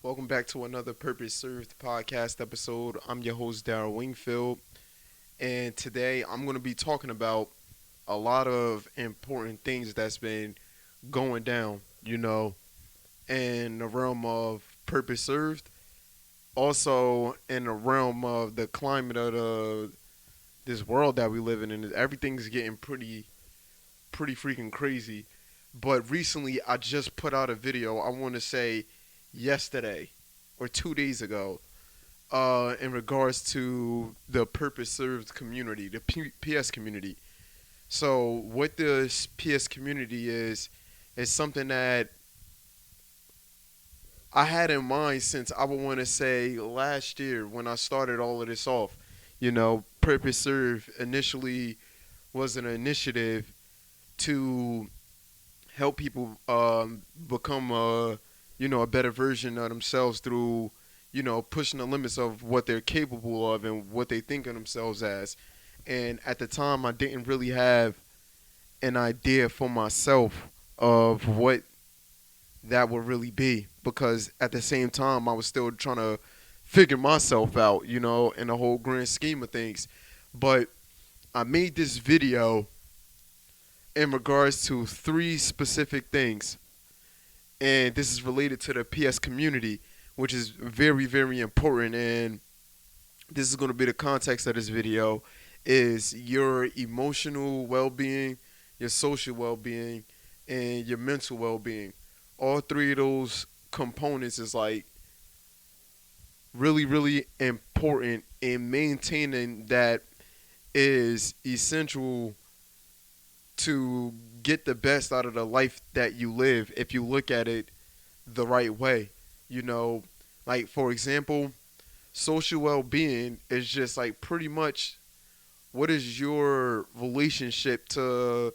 Welcome back to another Purpose Served podcast episode. I'm your host, Daryl Wingfield, and today I'm going to be talking about a lot of important things that's been going down, in the realm of Purpose Served, also in the realm of the climate of this world that we live in, and everything's getting pretty freaking crazy. But recently, I just put out a video. I want to say yesterday or 2 days ago, in regards to the Purpose Served community, the PS community. So, what this PS community is something that I had in mind since I would want to say last year when I started all of this off. Purpose Serve initially was an initiative to help people become a better version of themselves through pushing the limits of what they're capable of and what they think of themselves as. And at the time, I didn't really have an idea for myself of what that would really be, because at the same time I was still trying to figure myself out, in the whole grand scheme of things. But I made this video in regards to three specific things, and this is related to the PS community, which is very, very important. And this is going to be the context of this video: is your emotional well-being, your social well-being, and your mental well-being. All three of those components is like really, really important, and maintaining that is essential to get the best out of the life that you live if you look at it the right way. You know, like for example, social well being is just like pretty much what is your relationship to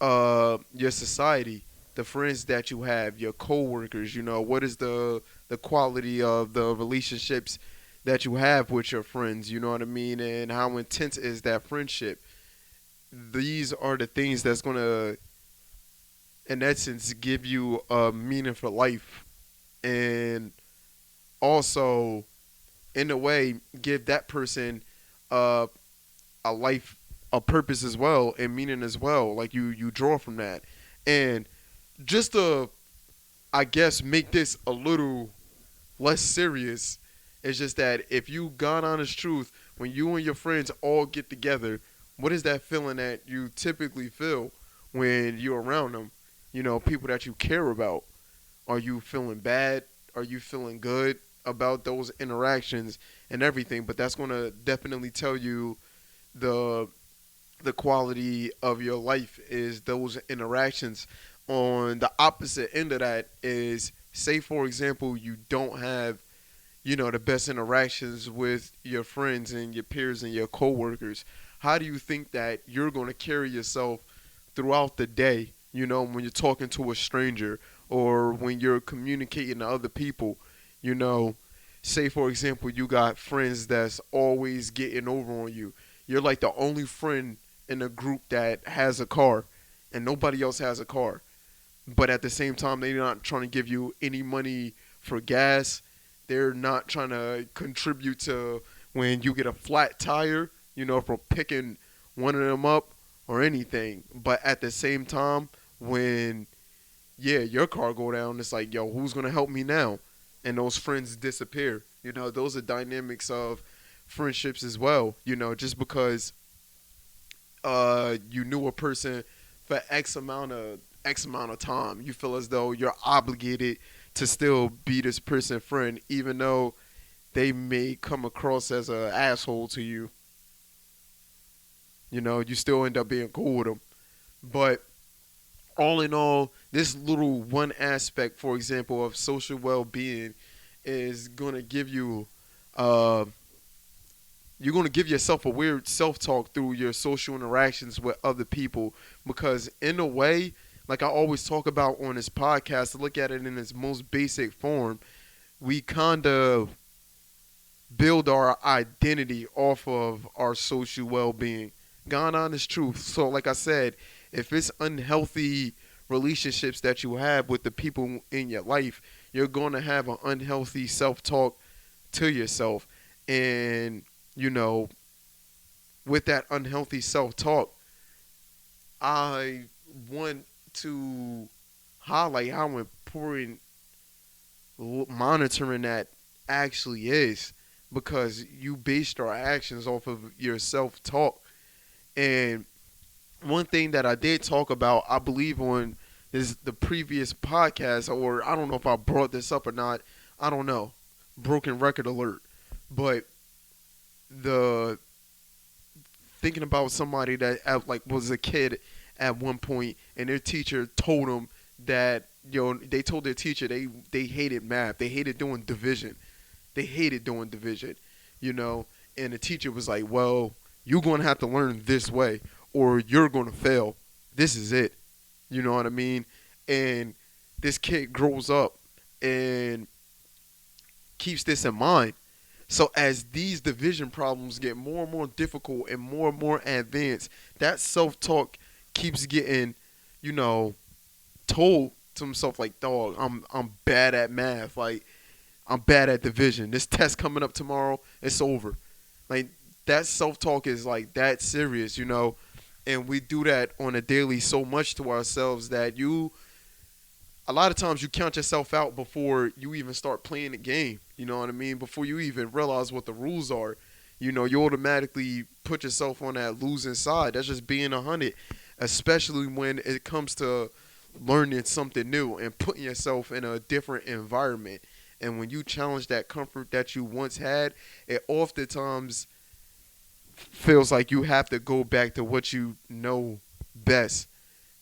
your society, the friends that you have, your coworkers. What is the quality of the relationships that you have with your friends. You know what I mean, and how intense is that friendship. These are the things that's gonna, in essence, give you a meaningful life, and also, in a way, give that person uh, a life, a purpose as well, and meaning as well. Like you draw from that, and just to, I guess, make this a little less serious. It's just that if you got honest truth, when you and your friends all get together, what is that feeling that you typically feel when you're around them? People that you care about. Are you feeling bad? Are you feeling good about those interactions and everything? But that's going to definitely tell you the the quality of your life is those interactions. On the opposite end of that is, say for example, you don't have the best interactions with your friends and your peers and your coworkers. How do you think that you're going to carry yourself throughout the day, when you're talking to a stranger or when you're communicating to other people? you know Say for example, you got friends that's always getting over on you. You're like the only friend in a group that has a car, and nobody else has a car. But at the same time, they're not trying to give you any money for gas. They're not trying to contribute to when you get a flat tire, for picking one of them up or anything. But at the same time, when your car go down, it's like, yo, who's gonna help me now? And those friends disappear. Those are dynamics of friendships as well. Just because you knew a person for X amount of time, you feel as though you're obligated to still be this person's friend, even though they may come across as an asshole to you. You still end up being cool with them. But all in all, this little one aspect, for example, of social well-being is gonna give you, uh, you're gonna give yourself a weird self-talk through your social interactions with other people, because in a way, like I always talk about on this podcast, to look at it in its most basic form, we kind of build our identity off of our social well-being. God honest truth. So like I said, if it's unhealthy relationships that you have with the people in your life, you're going to have an unhealthy self-talk to yourself. And, you know, with that unhealthy self-talk, I want to highlight how important monitoring that actually is, because you based our actions off of your self-talk. And one thing that I did talk about, I believe on is the previous podcast, or I don't know if I brought this up or not. I don't know. Broken record alert. But the thinking about somebody that like was a kid at one point, and their teacher told them that, they told their teacher they hated math, they hated doing division, they hated doing division, you know, and the teacher was like, well, you're going to have to learn this way, or you're going to fail. This is it. You know what I mean? And this kid grows up and keeps this in mind. So as these division problems get more and more difficult and more advanced, that self-talk keeps getting, you know, told to himself like, dog, I'm bad at math. Like, I'm bad at division. This test coming up tomorrow, it's over. Like, that self-talk is like that serious, you know. And we do that on a daily so much to ourselves that a lot of times you count yourself out before you even start playing the game. You know what I mean? Before you even realize what the rules are, you know, you automatically put yourself on that losing side. That's just being 100, especially when it comes to learning something new and putting yourself in a different environment. And when you challenge that comfort that you once had, it oftentimes feels like you have to go back to what you know best.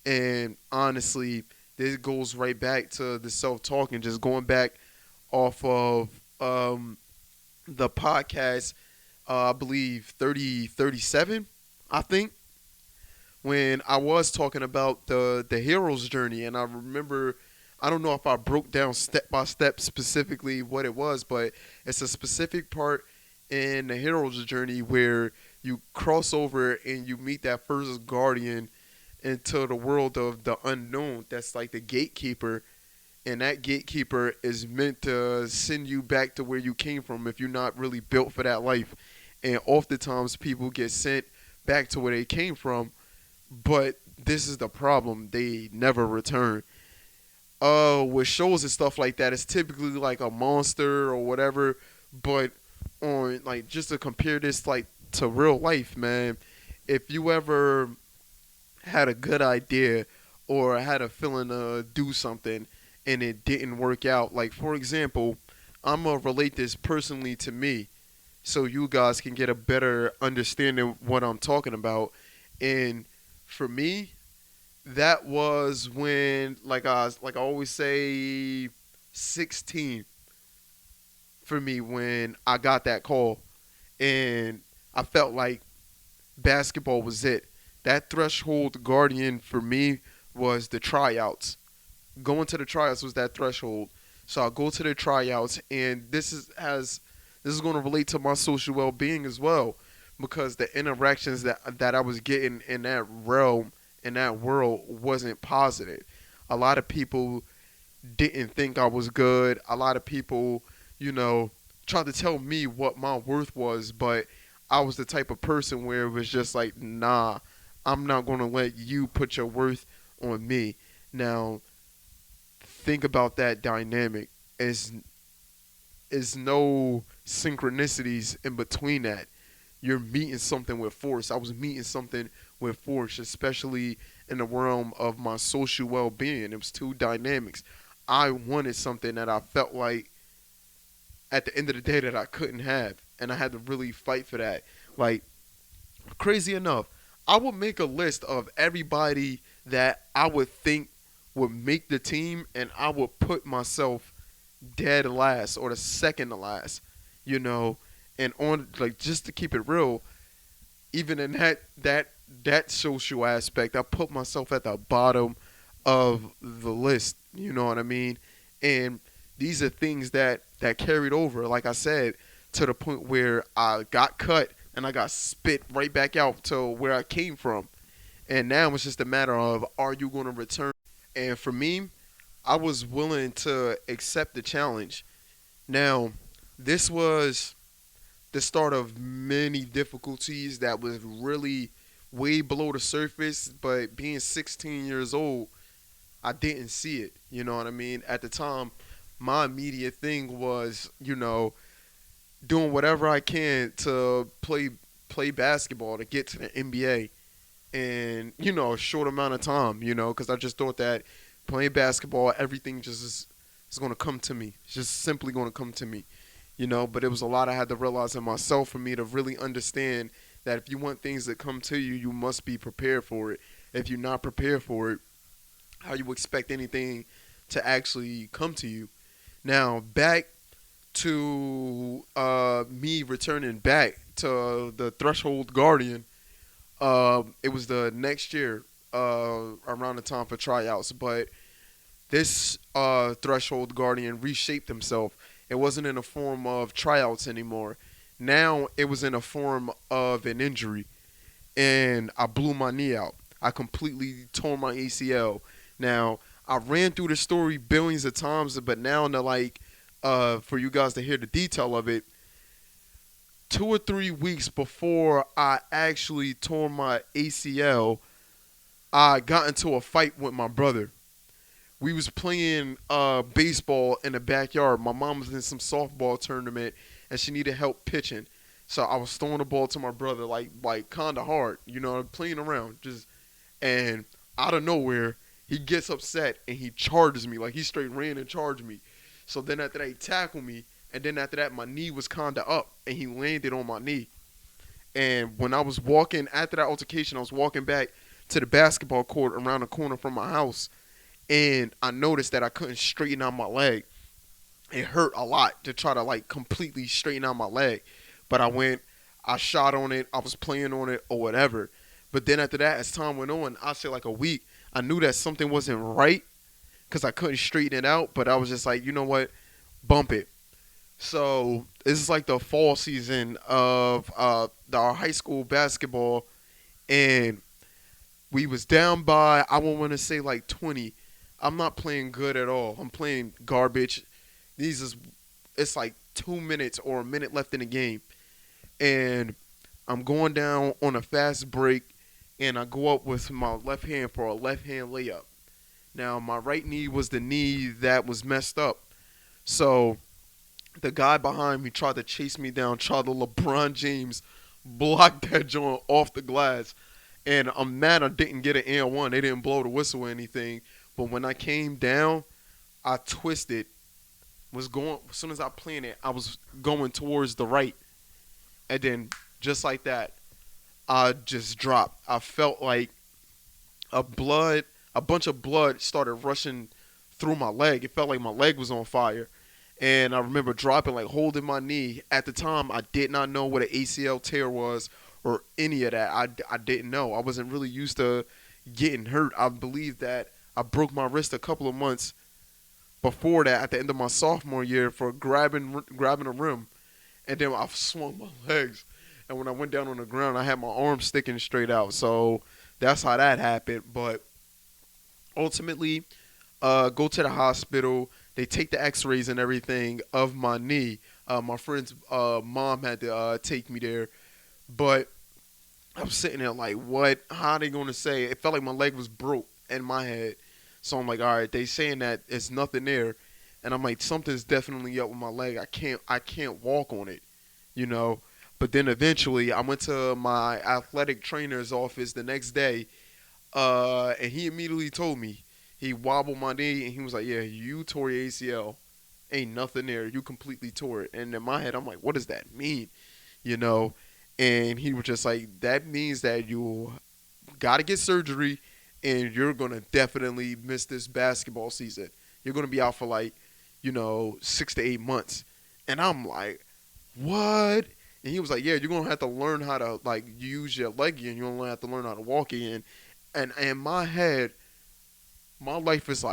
And honestly, this goes right back to the self-talk, and just going back off of the podcast, I believe 37, I think, when I was talking about the hero's journey. And I remember, I don't know if I broke down step by step specifically what it was, but it's a specific part in the hero's journey where you cross over and you meet that first guardian into the world of the unknown. That's like the gatekeeper, and that gatekeeper is meant to send you back to where you came from if you're not really built for that life. And oftentimes people get sent back to where they came from, but this is the problem: they never return. With shows and stuff like that, it's typically like a monster or whatever. But on, like, just to compare this like to real life, man, if you ever had a good idea or had a feeling to do something and it didn't work out, like, for example, I'm gonna relate this personally to me so you guys can get a better understanding of what I'm talking about. And for me, that was when, like I always say, 16 for me, when I got that call, and I felt like basketball was it. That threshold guardian for me was the tryouts. Going to the tryouts was that threshold. So I go to the tryouts, and this is going to relate to my social well-being as well, because the interactions that I was getting in that realm, in that world, wasn't positive. A lot of people didn't think I was good. A lot of people, you know, tried to tell me what my worth was, but I was the type of person where it was just like, nah, I'm not going to let you put your worth on me. Now, think about that dynamic. Is no synchronicities in between that. You're meeting something with force. I was meeting something with force, especially in the realm of my social well-being. It was two dynamics. I wanted something that I felt like at the end of the day that I couldn't have, and I had to really fight for that. Like, crazy enough, I would make a list of everybody that I would think would make the team, and I would put myself dead last or the second to last, you know. And on, like, just to keep it real, even in that social aspect, I put myself at the bottom of the list. You know what I mean? And these are things that carried over, like I said, to the point where I got cut and I got spit right back out to where I came from. And now it's just a matter of, are you going to return? And for me, I was willing to accept the challenge. Now, this was the start of many difficulties that was really way below the surface, but being 16 years old, I didn't see it. You know what I mean? At the time, my immediate thing was, doing whatever I can to play basketball to get to the NBA in, a short amount of time, because I just thought that playing basketball, everything just is going to come to me. It's just simply going to come to me, but it was a lot I had to realize in myself for me to really understand that if you want things to come to you, you must be prepared for it. If you're not prepared for it, how you expect anything to actually come to you? Now, back to me returning back to the Threshold Guardian, it was the next year around the time for tryouts, but this Threshold Guardian reshaped himself. It wasn't in a form of tryouts anymore. Now it was in a form of an injury, and I blew my knee out. I completely tore my ACL. Now I ran through the story billions of times, but now to for you guys to hear the detail of it, 2 or 3 weeks before I actually tore my ACL, I got into a fight with my brother. We was playing baseball in the backyard. My mom was in some softball tournament, and she needed help pitching. So I was throwing the ball to my brother, like kind of hard, playing around, just and out of nowhere, he gets upset and he charges me, like he straight ran and charged me. So then after that, he tackled me, and then after that, my knee was kind of up, and he landed on my knee. And when I was walking after that altercation, I was walking back to the basketball court around the corner from my house, and I noticed that I couldn't straighten out my leg. It hurt a lot to try to like completely straighten out my leg, but I shot on it, I was playing on it or whatever. But then after that, as time went on, I say like a week, I knew that something wasn't right because I couldn't straighten it out. But I was just like, you know what, bump it. So this is like the fall season of our high school basketball, and we was down by, I won't want to say like 20. I'm not playing good at all. I'm playing garbage. It's like 2 minutes or a minute left in the game, and I'm going down on a fast break, and I go up with my left hand for a left hand layup. Now my right knee was the knee that was messed up, so the guy behind me tried to chase me down, tried to LeBron James block that joint off the glass. And I'm mad I didn't get an and one. They didn't blow the whistle or anything. But when I came down, I twisted. Was going as soon as I planted, I was going towards the right. And then just like that, I just dropped. I felt like a blood a bunch of blood started rushing through my leg. It felt like my leg was on fire. And I remember dropping, like holding my knee. At the time, I did not know what an ACL tear was or any of that. I didn't know. I wasn't really used to getting hurt. I believe that I broke my wrist a couple of months before that at the end of my sophomore year for grabbing a rim. And then I swung my legs. And when I went down on the ground, I had my arm sticking straight out. So that's how that happened. But ultimately, go to the hospital. They take the x-rays and everything of my knee. My friend's mom had to take me there. But I was sitting there like, what? How are they going to say? It felt like my leg was broke in my head. So I'm like, all right, they saying that it's nothing there. And I'm like, something's definitely up with my leg. I can't walk on it, you know. But then eventually I went to my athletic trainer's office the next day, and he immediately told me. He wobbled my knee, and he was like, yeah, you tore your ACL. Ain't nothing there. You completely tore it. And in my head, I'm like, what does that mean? You know? And he was just like, that means that you got to get surgery, and you're going to definitely miss this basketball season. You're going to be out for 6 to 8 months. And I'm like, what? And he was like, yeah, you're going to have to learn how to, use your leg again. You're going to have to learn how to walk again. And in my head, my life is,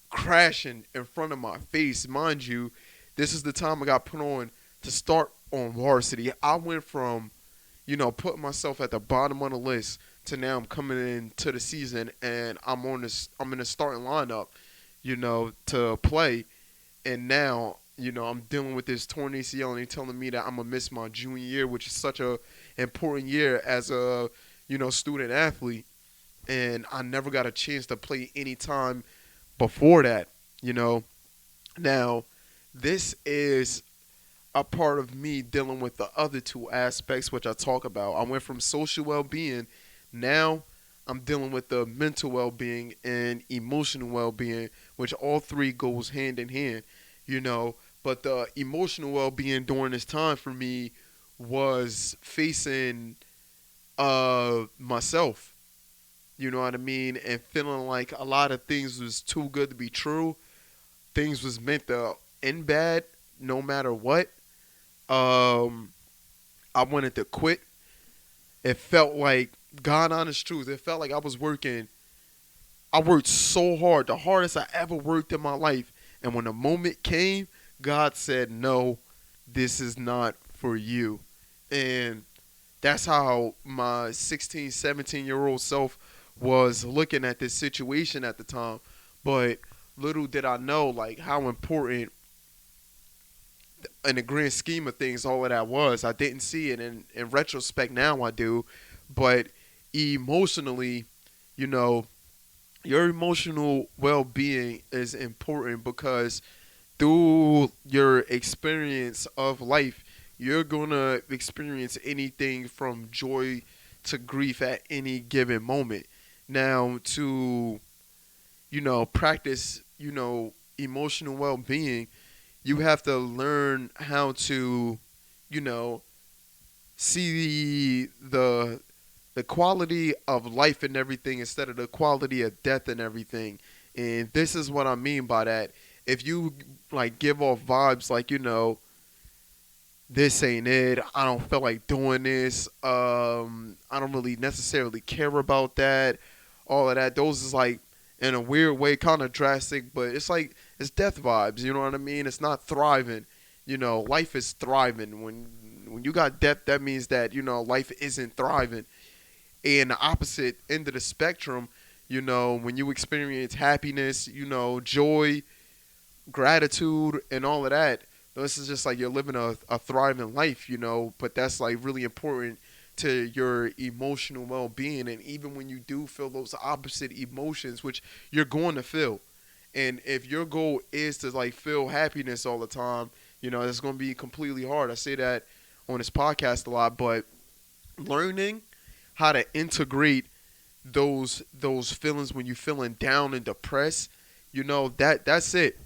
crashing in front of my face. Mind you, this is the time I got put on to start on varsity. I went from, putting myself at the bottom of the list to now I'm coming into the season and I'm in the starting lineup. to play. And now, I'm dealing with this torn ACL, and they're telling me that I'm gonna miss my junior year, which is such a important year as a student athlete. And I never got a chance to play any time before that. You know, now this is a part of me dealing with the other two aspects which I talk about. I went from social well-being, now I'm dealing with the mental well-being and emotional well-being, which all three goes hand in hand, you know. But the emotional well-being during this time for me was facing myself, you know what I mean, and feeling like a lot of things was too good to be true. Things was meant to end bad no matter what. Um, I wanted to quit. It felt like, God honest truth, it felt like I was working. I worked so hard, the hardest I ever worked in my life. And when the moment came, God said, no, this is not for you. And that's how my 16, 17-year-old self was looking at this situation at the time. But little did I know, like, how important in the grand scheme of things all of that was. I didn't see it. In retrospect now I do. But emotionally, you know, your emotional well-being is important because through your experience of life, you're going to experience anything from joy to grief at any given moment. Now, to, practice, emotional well-being, you have to learn how to, you know, see the quality of life and everything instead of the quality of death and everything. And this is what I mean by that. If you like give off vibes like, this ain't it, I don't feel like doing this, I don't really necessarily care about that, all of that, those is like in a weird way kind of drastic, but it's like it's death vibes, you know what I mean? It's not thriving. Life is thriving. When you got death, that means that, life isn't thriving. And the opposite end of the spectrum, when you experience happiness, joy, gratitude, and all of that, this is just like you're living a thriving life, but that's like really important to your emotional well-being. And even when you do feel those opposite emotions, which you're going to feel, and if your goal is to like feel happiness all the time, it's going to be completely hard. I say that on this podcast a lot, but learning how to integrate those feelings when you're feeling down and depressed, that's it.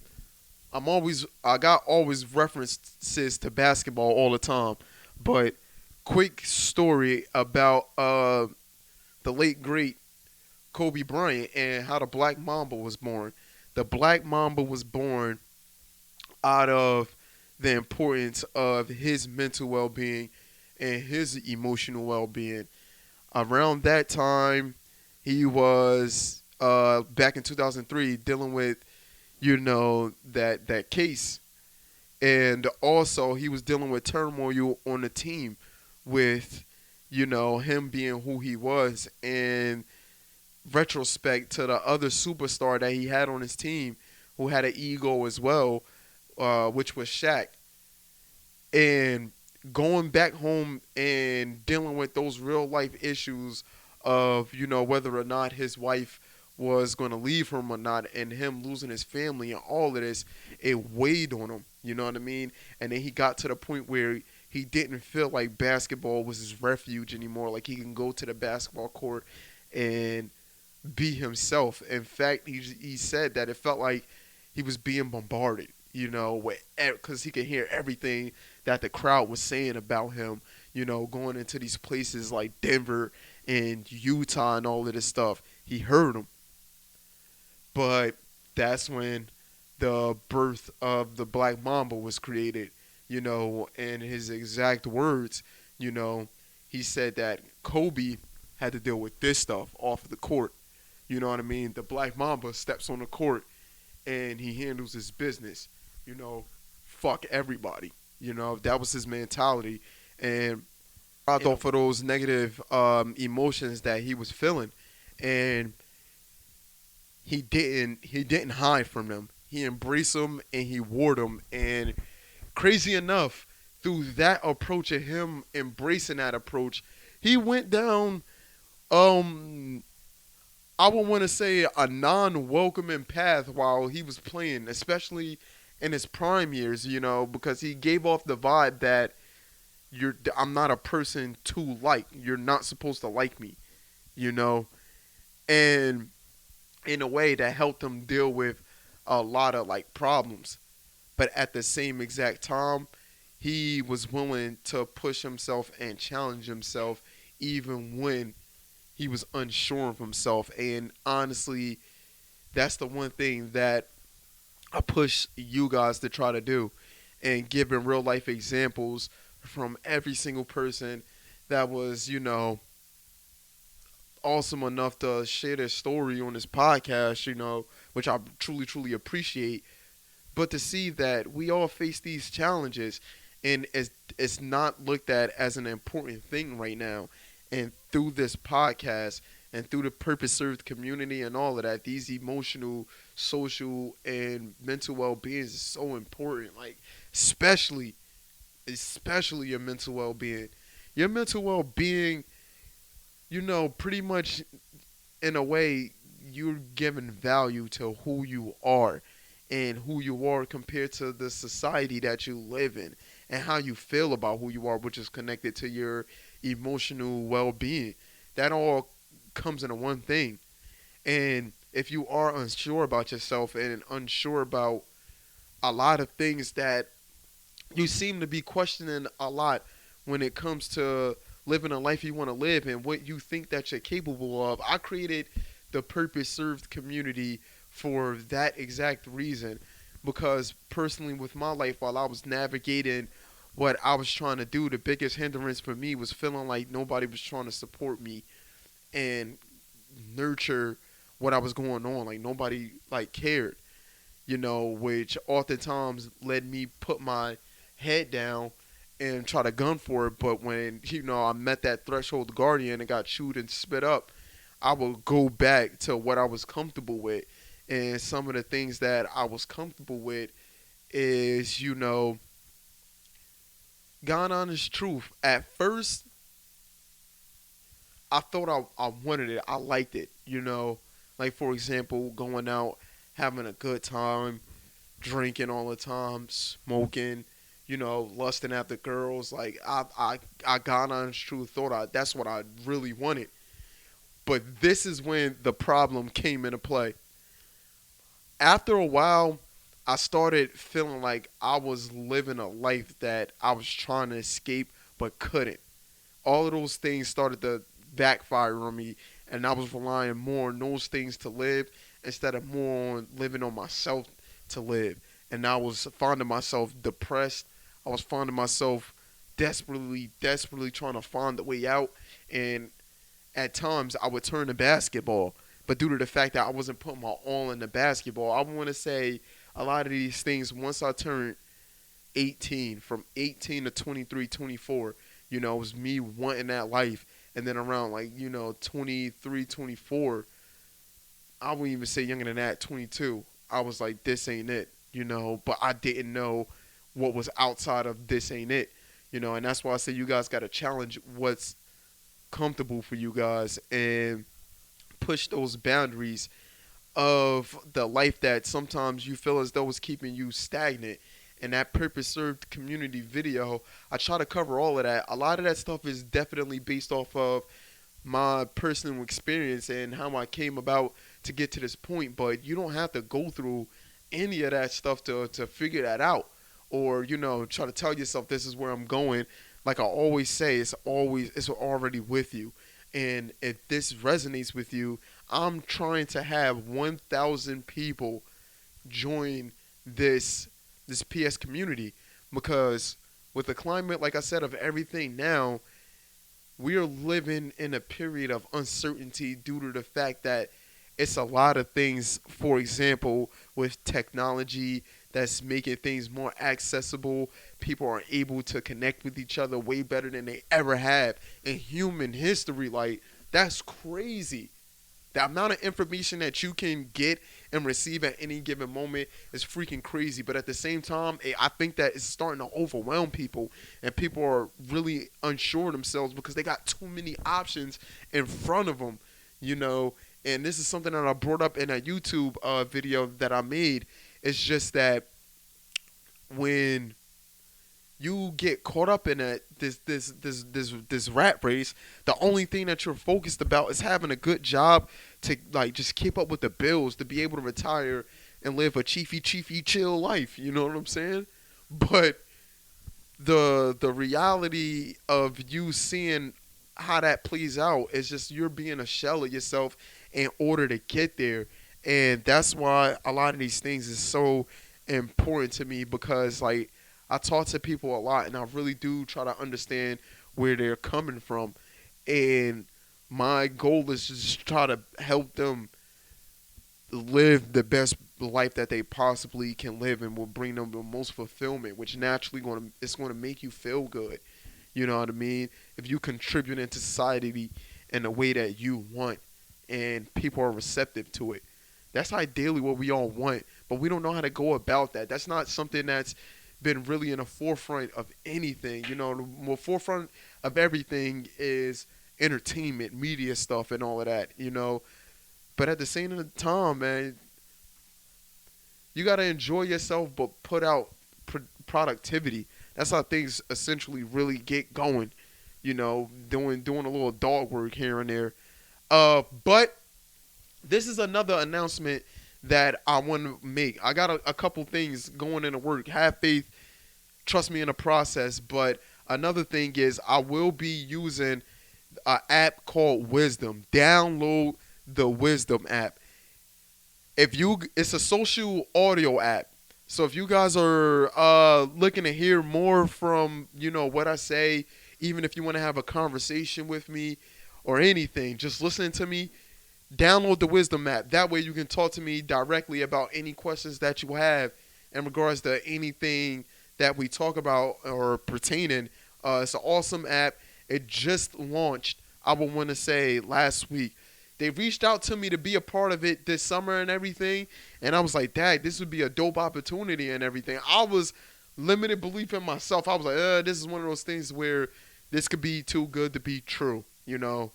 I got always references to basketball all the time, but quick story about the late great Kobe Bryant and how the Black Mamba was born. The Black Mamba was born out of the importance of his mental well-being and his emotional well-being. Around that time, he was back in 2003 dealing with that case, and also he was dealing with turmoil on the team with him being who he was, and retrospect to the other superstar that he had on his team who had an ego as well, which was Shaq. And going back home and dealing with those real life issues of whether or not his wife was going to leave him or not, and him losing his family and all of this, it weighed on him, you know what I mean? And then he got to the point where he didn't feel like basketball was his refuge anymore, like he can go to the basketball court and be himself. In fact, he said that it felt like he was being bombarded, because he could hear everything that the crowd was saying about him, going into these places like Denver and Utah and all of this stuff. He heard them. But that's when the birth of the Black Mamba was created, and his exact words, he said that Kobe had to deal with this stuff off of the court. You know what I mean? The Black Mamba steps on the court and he handles his business. Fuck everybody. That was his mentality. And off of those negative emotions that he was feeling. And he didn't hide from them. He embraced them and he wore them. And crazy enough, through that approach of him embracing that approach, he went down um I would want to say a non-welcoming path while he was playing, especially in his prime years, because he gave off the vibe that I'm not a person to like. You're not supposed to like me, you know? And in a way that helped him deal with a lot of like problems. But at the same exact time, he was willing to push himself and challenge himself even when he was unsure of himself. And honestly, that's the one thing that I push you guys to try to do, and giving real life examples from every single person that was, awesome enough to share their story on this podcast, which I truly, truly appreciate. But to see that we all face these challenges and it's not looked at as an important thing right now. And through this podcast and through the purpose served community and all of that, these emotional, social, and mental well being is so important. Like especially your mental well being. Your mental well being, pretty much in a way, you're giving value to who you are and who you are compared to the society that you live in and how you feel about who you are, which is connected to your emotional well being. That all comes into one thing. And if you are unsure about yourself and unsure about a lot of things that you seem to be questioning a lot when it comes to living a life you want to live and what you think that you're capable of. I created the purpose served community for that exact reason, because personally with my life, while I was navigating what I was trying to do, the biggest hindrance for me was feeling like nobody was trying to support me and nurture what I was going on. Like nobody like cared, which oftentimes led me put my head down and try to gun for it. But when, I met that threshold guardian and got chewed and spit up, I would go back to what I was comfortable with. And some of the things that I was comfortable with is, God honest truth. At first, I thought I wanted it. I liked it, Like, for example, going out, having a good time, drinking all the time, smoking, lusting after girls. Like, I God honest truth thought that's what I really wanted. But this is when the problem came into play. After a while, I started feeling like I was living a life that I was trying to escape but couldn't. All of those things started to backfire on me, and I was relying more on those things to live instead of more on living on myself to live. And I was finding myself depressed. I was finding myself desperately, desperately trying to find the way out. And at times, I would turn to basketball. But due to the fact that I wasn't putting my all into basketball, I want to say a lot of these things, once I turned 18, from 18 to 23, 24, it was me wanting that life. And then around 23, 24, I wouldn't even say younger than that, 22, I was like, this ain't it, but I didn't know what was outside of this ain't it, and that's why I say you guys got to challenge what's comfortable for you guys and push those boundaries of the life that sometimes you feel as though is keeping you stagnant. And that purpose served community video, I try to cover all of that. A lot of that stuff is definitely based off of my personal experience and how I came about to get to this point. But you don't have to go through any of that stuff to figure that out, or try to tell yourself this is where I'm going. Like I always say, it's already with you. And if this resonates with you, I'm trying to have 1,000 people join this PS community, because with the climate, like I said, of everything now, we are living in a period of uncertainty due to the fact that it's a lot of things, for example, with technology that's making things more accessible. People are able to connect with each other way better than they ever have in human history. Like, that's crazy. The amount of information that you can get and receive at any given moment is freaking crazy. But at the same time, I think that it's starting to overwhelm people, and people are really unsure of themselves because they got too many options in front of them, you know. And this is something that I brought up in a YouTube video that I made. It's just that when you get caught up in this rat race, the only thing that you're focused about is having a good job to like just keep up with the bills, to be able to retire and live a chiefy chill life. You know what I'm saying? But the reality of you seeing how that plays out is just you're being a shell of yourself in order to get there. And that's why a lot of these things is so important to me, because like I talk to people a lot and I really do try to understand where they're coming from. And my goal is to just try to help them live the best life that they possibly can live, and will bring them the most fulfillment, which naturally it's going to make you feel good. You know what I mean? If you contribute into society in the way that you want, and people are receptive to it, that's ideally what we all want. But we don't know how to go about that. That's not something that's been really in the forefront of anything. You know, the forefront of everything is entertainment, media stuff, and all of that. You know, but at the same time, man, you gotta enjoy yourself, but put out productivity. That's how things essentially really get going. You know, doing a little dog work here and there. But this is another announcement that I want to make. I got a couple things going into work. Have faith, trust me in the process. But another thing is I will be using an app called Wisdom. Download the Wisdom app. It's a social audio app. So if you guys are looking to hear more from, you know, what I say, even if you want to have a conversation with me or anything, just listening to me, download the Wisdom app. That way you can talk to me directly about any questions that you have in regards to anything that we talk about or pertaining. It's an awesome app. It just launched, I would want to say, last week. They reached out to me to be a part of it this summer and everything. And I was like, Dad, this would be a dope opportunity and everything. I was limited belief in myself. I was like, this is one of those things where this could be too good to be true. You know,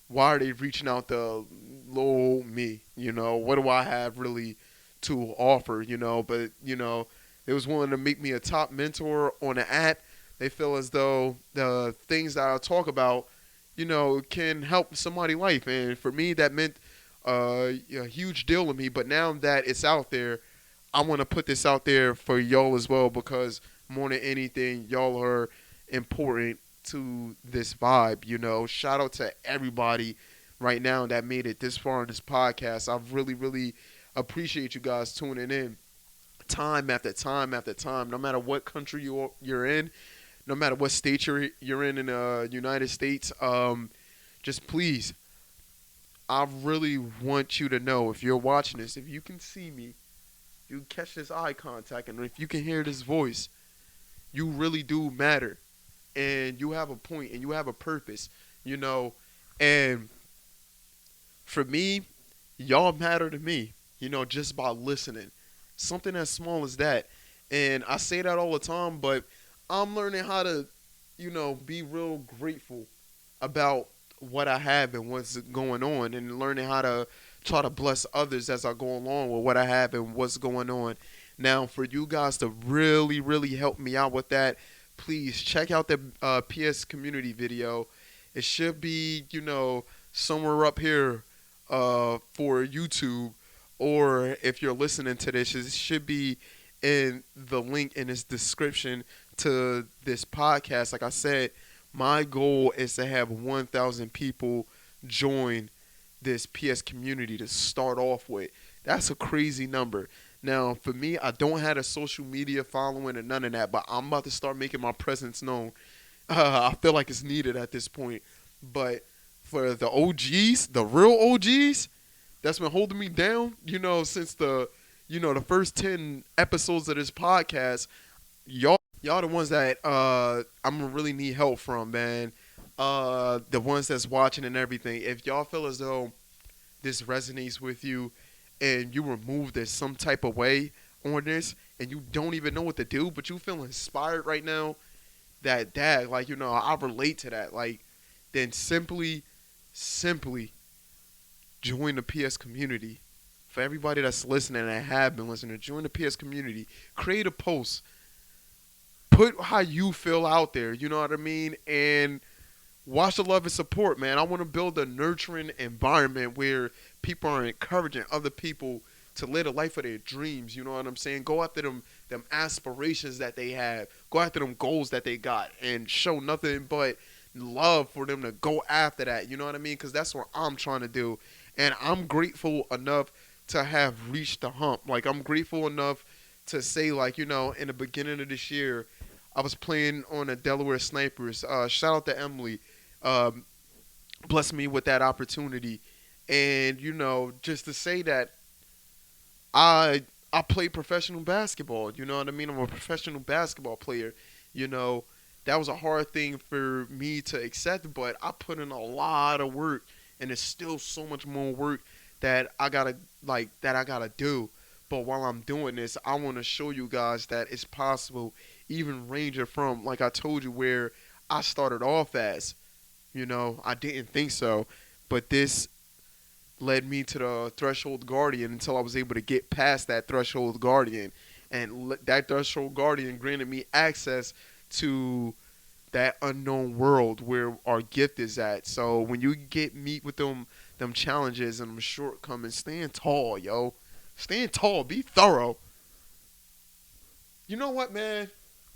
why are they reaching out to little old me? You know, what do I have really to offer? You know, but, you know, they was willing to make me a top mentor on the app. They feel as though the things that I talk about, you know, can help somebody's life. And for me, that meant a huge deal to me. But now that it's out there, I want to put this out there for y'all as well, because more than anything, y'all are important to this vibe. You know, shout out to everybody right now that made it this far in this podcast. I really, really appreciate you guys tuning in time after time after time, no matter what country you're in, no matter what state you're in the United States. Just please, I really want you to know, if you're watching this, if you can see me, you catch this eye contact, and if you can hear this voice, you really do matter, and you have a point, and you have a purpose, you know. And for me, y'all matter to me, you know, just by listening. Something as small as that. And I say that all the time, but I'm learning how to, you know, be real grateful about what I have and what's going on, and learning how to try to bless others as I go along with what I have and what's going on. Now, for you guys to really, really help me out with that, please check out the PS community video. It should be, you know, somewhere up here for YouTube, or if you're listening to this, it should be in the link in this description to this podcast. Like I said, my goal is to have 1,000 people join this PS community to start off with. That's a crazy number. Now, for me, I don't have a social media following or none of that, but I'm about to start making my presence known. I feel like it's needed at this point. But for the OGs, the real OGs, that's been holding me down, you know, since the first 10 episodes of this podcast, y'all the ones that I'm gonna really need help from, man. The ones that's watching and everything. If y'all feel as though this resonates with you and you were moved in some type of way on this and you don't even know what to do, but you feel inspired right now, that like, I relate to that. Like, then simply join the PS community. For everybody that's listening and have been listening, join the PS community. Create a post. Put how you feel out there, you know what I mean? And watch the love and support, man. I want to build a nurturing environment where people are encouraging other people to live the life of their dreams. You know what I'm saying? Go after them aspirations that they have. Go after them goals that they got, and show nothing but love for them to go after that. You know what I mean? Because that's what I'm trying to do, and I'm grateful enough to have reached the hump. Like, I'm grateful enough to say, like, in the beginning of this year, I was playing on the Delaware Snipers. Shout out to Emily, um, blessed me with that opportunity. And just to say that I play professional basketball. You know what I mean? I'm a professional basketball player. You know, that was a hard thing for me to accept, but I put in a lot of work, and there's still so much more work that I gotta do. But while I'm doing this, I want to show you guys that it's possible, even ranging from, like I told you, where I started off as. I didn't think so, but this led me to the Threshold Guardian until I was able to get past that Threshold Guardian. And that Threshold Guardian granted me access to that unknown world where our gift is at. So when you meet with them challenges and them shortcomings, stand tall, yo. Stand tall. Be thorough. You know what, man?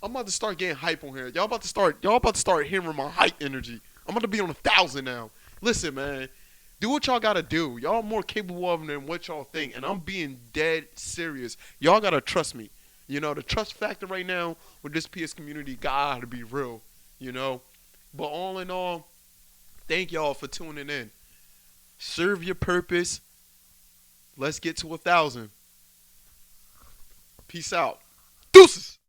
I'm about to start getting hype on here. Y'all about to start hearing my hype energy. I'm about to be on 1,000 now. Listen, man. Do what y'all gotta do. Y'all more capable of it than what y'all think. And I'm being dead serious. Y'all gotta trust me. The trust factor right now with this PS community gotta be real. You know? But all in all, thank y'all for tuning in. Serve your purpose. Let's get to 1,000. Peace out. Deuces.